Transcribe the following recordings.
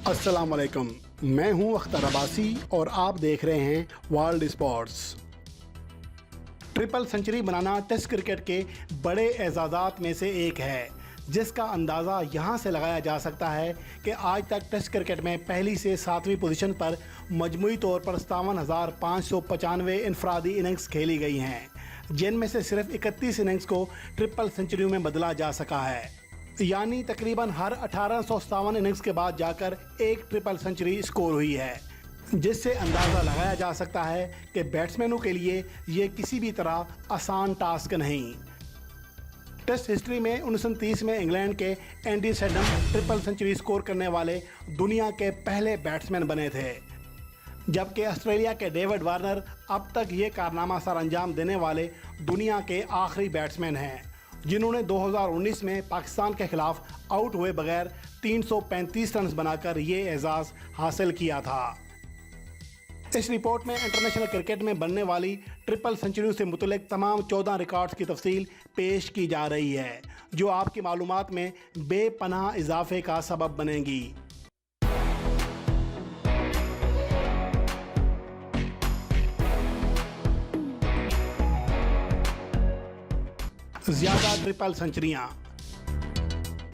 अस्सलाम वालेकुम, मैं हूं अख्तर अब्बासी और आप देख रहे हैं वर्ल्ड स्पोर्ट्स। ट्रिपल सेंचुरी बनाना टेस्ट क्रिकेट के बड़े एजाज़ात में से एक है, जिसका अंदाज़ा यहां से लगाया जा सकता है कि आज तक टेस्ट क्रिकेट में पहली से 7वीं पोजीशन पर मजमूई तौर पर 57,595 इनफरादी इनिंग्स खेली गई हैं, जिनमें से सिर्फ 31 इनिंग्स को ट्रिपल सेंचुरी में बदला जा सका है। यानी तकरीबन हर 1857 इनिंग्स के बाद जाकर एक ट्रिपल सेंचुरी स्कोर हुई है, जिससे अंदाज़ा लगाया जा सकता है कि बैट्समैनों के लिए ये किसी भी तरह आसान टास्क नहीं। टेस्ट हिस्ट्री में 1929 में इंग्लैंड के एंडी सैडम ट्रिपल सेंचुरी स्कोर करने वाले दुनिया के पहले बैट्समैन बने थे, जबकि ऑस्ट्रेलिया के डेविड वार्नर अब तक ये कारनामा सर अंजाम देने वाले दुनिया के आखिरी बैट्समैन हैं, जिन्होंने 2019 में पाकिस्तान के खिलाफ आउट हुए बगैर 335 रन बनाकर ये एजाज़ हासिल किया था। इस रिपोर्ट में इंटरनेशनल क्रिकेट में बनने वाली ट्रिपल सेंचुरी से मुतल्लिक तमाम 14 रिकॉर्ड्स की तफसील पेश की जा रही है, जो आपकी मालूमात में बेपनाह इजाफे का सबब बनेंगी। ज़्यादा ट्रिपल सेंचुरियाँ।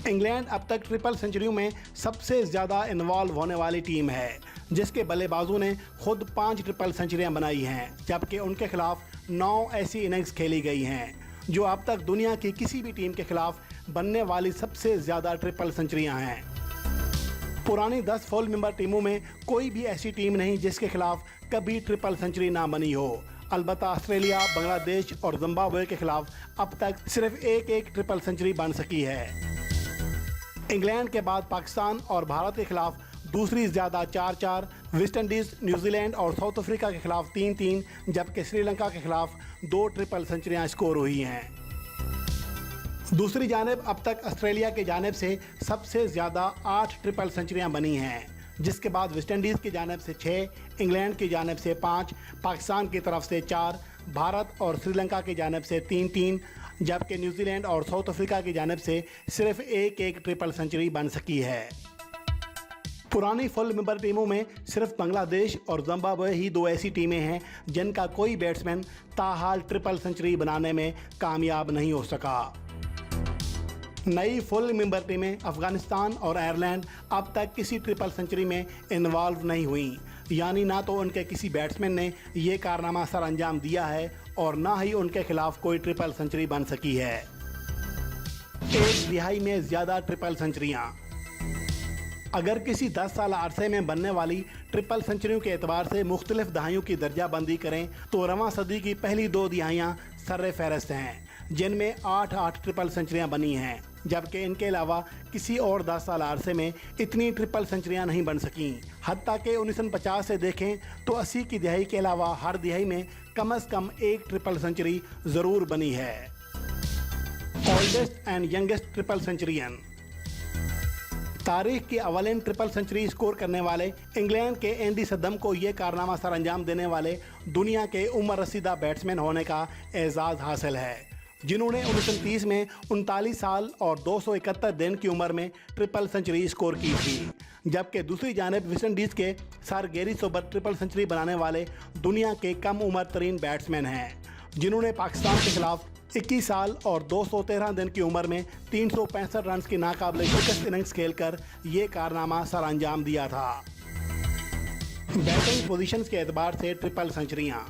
इंग्लैंड अब तक ट्रिपल सेंचुरियों में सबसे ज़्यादा इन्वॉल्व होने वाली टीम है, जिसके बल्लेबाजों ने खुद 5 ट्रिपल सेंचुरियाँ बनाई हैं, जबकि उनके खिलाफ 9 ऐसी इनिंग्स खेली गई हैं जो अब तक दुनिया की किसी भी टीम के खिलाफ बनने वाली सबसे ज़्यादा ट्रिपल सेंचुरियाँ हैं। पुरानी 10 फुल मेंबर टीमों में कोई भी ऐसी टीम नहीं जिसके खिलाफ कभी ट्रिपल सेंचुरी ना बनी हो। अलबत्ता ऑस्ट्रेलिया, बांग्लादेश और जिम्बाब्वे के खिलाफ अब तक सिर्फ एक ट्रिपल सेंचुरी बन सकी है। इंग्लैंड के बाद पाकिस्तान और भारत के खिलाफ दूसरी ज़्यादा 4-4, वेस्ट इंडीज़, न्यूजीलैंड और साउथ अफ्रीका के खिलाफ 3-3, जबकि श्रीलंका के खिलाफ 2 ट्रिपल सेंचुरियाँ स्कोर हुई हैं। दूसरी जानिब अब तक ऑस्ट्रेलिया की जानिब से सबसे ज़्यादा 8 ट्रिपल सेंचुरियाँ बनी हैं, जिसके बाद वेस्ट इंडीज़ की जानिब से 6, इंग्लैंड की जानिब से 5, पाकिस्तान की तरफ से 4, भारत और श्रीलंका की जानिब से 3-3, जबकि न्यूजीलैंड और साउथ अफ्रीका की जानिब से सिर्फ एक ट्रिपल सेंचुरी बन सकी है। पुरानी फुल मेंबर टीमों में सिर्फ बांग्लादेश और जिम्बाब्वे ही 2 ऐसी टीमें हैं जिनका कोई बैट्समैन ताहाल ट्रिपल सेंचुरी बनाने में कामयाब नहीं हो सका। नई फुल मेंबर टीमें अफगानिस्तान और आयरलैंड अब तक किसी ट्रिपल सेंचुरी में इन्वॉल्व नहीं हुई, यानी ना तो उनके किसी बैट्समैन ने ये कारनामा सर अंजाम दिया है और ना ही उनके खिलाफ कोई ट्रिपल सेंचुरी बन सकी है। 1/2 में ज़्यादा ट्रिपल सेंचुरियाँ। अगर किसी 10 साल अरसे में बनने वाली ट्रिपल सेंचुरियों के एतबार से मुख्तलिफ दहाइयों की दर्जाबंदी करें तो रवां सदी की पहली 2 दिहाइयाँ सर्रे फहरिस्त हैं, जिनमें 8 ट्रिपल सेंचुरियाँ बनी हैं, जबकि इनके अलावा किसी और 10 साल अरसे में इतनी ट्रिपल सेंचुरियाँ नहीं बन सकीं। हत्ता कि 1950 से देखें तो 80 की दिहाई के अलावा हर दिहाई में कम से कम एक ट्रिपल सेंचुरी ज़रूर बनी है। Oldest and youngest triple Centurion. तारीख की अवलिन ट्रिपल सेंचुरी स्कोर करने वाले इंग्लैंड के एंडी सदम को ये कारनामा सर अंजाम देने वाले दुनिया के उम्र रसीदा बैट्समैन होने का एजाज़ हासिल है, जिन्होंने 1930 में 39 साल और 271 दिन की उम्र में ट्रिपल सेंचुरी स्कोर की थी, जबकि दूसरी जानिब वेस्ट इंडीज़ के sir Garry Sobers triple century बनाने वाले दुनिया के कम उम्र तरीन बैट्समैन हैं, जिन्होंने पाकिस्तान के खिलाफ 21 साल और 213 दिन की उम्र में 365 रन की नाकाबिले शिकस्त इनिंग्स खेलकर ये कारनामा सर अंजाम दिया था। बैटिंग पोजीशंस के एतबार से ट्रिपल सेंचुरियाँ।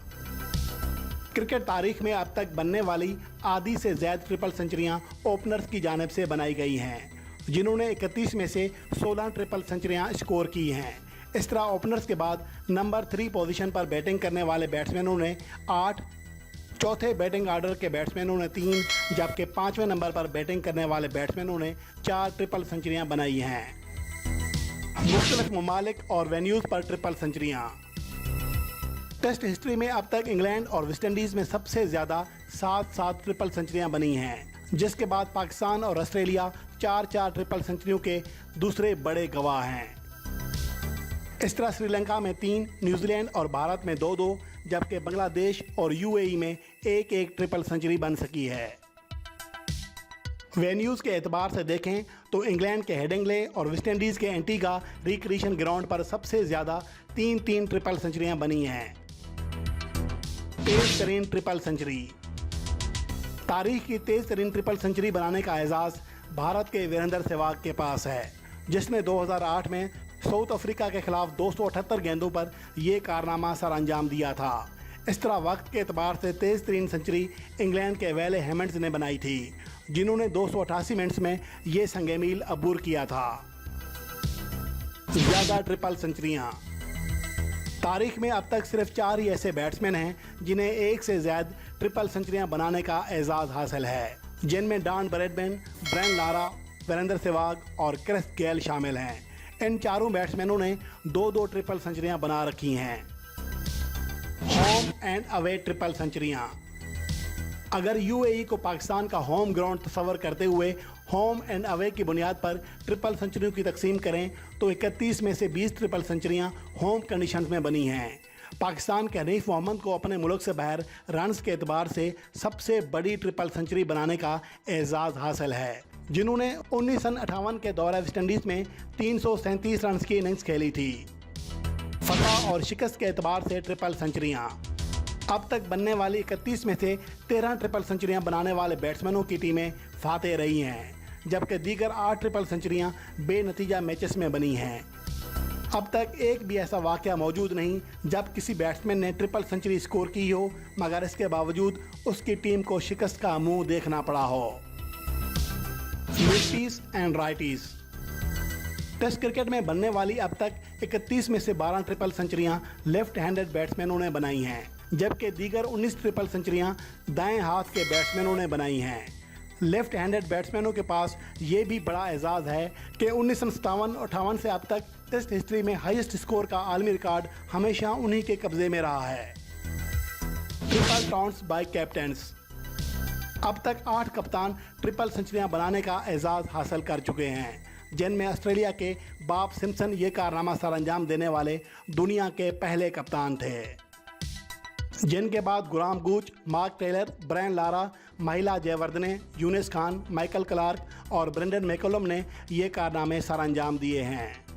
क्रिकेट तारीख में अब तक बनने वाली आधी से ज़्यादा ट्रिपल सेंचुरियाँ ओपनर्स की जानिब से बनाई गई हैं, जिन्होंने 31 में से 16 ट्रिपल सेंचुरियाँ स्कोर की हैं। इस तरह ओपनर्स के बाद नंबर 3 पोजीशन पर बैटिंग करने वाले बैट्समैनों ने 8, चौथे बैटिंग आर्डर के बैट्समैनों ने 3, जबकि 5वें नंबर पर बैटिंग करने वाले बैट्समैनों ने 4 ट्रिपल सेंचुरियाँ बनाई हैं। मुख्तलिफ ममालिक और वेन्यूज़ पर ट्रिपल सेंचुरियाँ। टेस्ट हिस्ट्री में अब तक इंग्लैंड और वेस्ट इंडीज़ में सबसे ज़्यादा 7 ट्रिपल सेंचुरियाँ बनी हैं, जिसके बाद पाकिस्तान और ऑस्ट्रेलिया 4 ट्रिपल सेंचुरियों के दूसरे बड़े गवाह हैं। इस तरह श्रीलंका में 3, न्यूजीलैंड और भारत में 2-2, जबकि बांग्लादेश और यूएई में एक ट्रिपल सेंचुरी बन सकी है। वेन्यूज़ के एतबार से देखें तो इंग्लैंड के हेडिंग्ले और वेस्टइंडीज़ के एंटीगा रिक्रिएशन ग्राउंड पर सबसे ज़्यादा तीन ट्रिपल सेंचुरियां बनी हैं। तेज तरीन ट्रिपल सेंचुरी। तारीख की तेज तरीन ट्रिपल सेंचुरी बनाने का एजाज़ भारत के वीरेंद्र सहवाग के पास है, जिसने 2008 में साउथ अफ्रीका के खिलाफ 278 गेंदों पर यह कारनामा सर अंजाम दिया था। इस तरह वक्त के एतबार से तेज तरीन सेंचुरी इंग्लैंड के वेले हेमंड्स ने बनाई थी, जिन्होंने 288 मिनट्स में ये संगे मील अबूर किया था। ज़्यादा ट्रिपल सेंचुरियाँ। तारीख में अब तक सिर्फ 4 ही ऐसे बैट्समैन हैं जिन्हें एक से ज़्यादा ट्रिपल सेंचुरियाँ बनाने का एजाज़ हासिल है, जिनमें Don Bradman, Brian Lara, Virender Sehwag और क्रिस गेल शामिल हैं। इन चारों बैट्समैनों ने 2-2 ट्रिपल सेंचुरियाँ बना रखी हैं। होम एंड अवे ट्रिपल सेंचुरियाँ। अगर यूएई को पाकिस्तान का होम ग्राउंड तस्वर करते हुए होम एंड अवे की बुनियाद पर ट्रिपल सेंचुरियों की तकसीम करें तो 31 में से 20 ट्रिपल सेंचुरियाँ होम कंडीशंस में बनी हैं। पाकिस्तान के हनीफ मोहम्मद को अपने मुल्क से बाहर रन्स के एतबार से सबसे बड़ी ट्रिपल सेंचुरी बनाने का एजाज़ हासिल है, जिन्होंने 1958 के दौरे वेस्टइंडीज़ में 337 रन की इनिंग्स खेली थी। फतह और शिकस्त के एतबार से ट्रिपल सेंचुरियाँ। अब तक बनने वाली 31 में से 13 ट्रिपल सेंचुरियाँ बनाने वाले बैट्समैनों की टीमें फातेह रही हैं, जबकि दीगर 8 ट्रिपल सेंचुरियाँ बेनतीजा मैचेस में बनी हैं। अब तक एक भी ऐसा वाक़या मौजूद नहीं जब किसी बैट्समैन ने ट्रिपल सेंचुरी स्कोर की हो, मगर इसके बावजूद उसकी टीम को शिकस्त का मुंह देखना पड़ा हो। Lefties and righties. Test cricket में बनने वाली अब तक 31 में से 12 ट्रिपल सेंचुरियां लेफ्ट हैंडेड बैट्समैनों ने बनाई हैं, जबकि दीगर 19 ट्रिपल सेंचुरियां दाएं हाथ के बैट्समैनों ने बनाई हैं। लेफ्ट हैंडेड बैट्समैनों के पास ये भी बड़ा एजाज़ है कि 1957-58 से अब तक टेस्ट हिस्ट्री में हाईएस्ट स्कोर का आलमी रिकॉर्ड हमेशा उन्हीं के कब्जे में रहा है। Triple tons by captains. अब तक 8 कप्तान ट्रिपल सेंचुरियां बनाने का एजाज़ हासिल कर चुके हैं, जिनमें ऑस्ट्रेलिया के बॉब सिम्पसन ये कारनामा सर अंजाम देने वाले दुनिया के पहले कप्तान थे, जिनके बाद Graham Gooch, Mark Taylor, Brian Lara, Mahela Jayawardene, Younis Khan, Michael Clarke और ब्रेंडन मैकलम ने ये कारनामे सर अंजाम दिए हैं।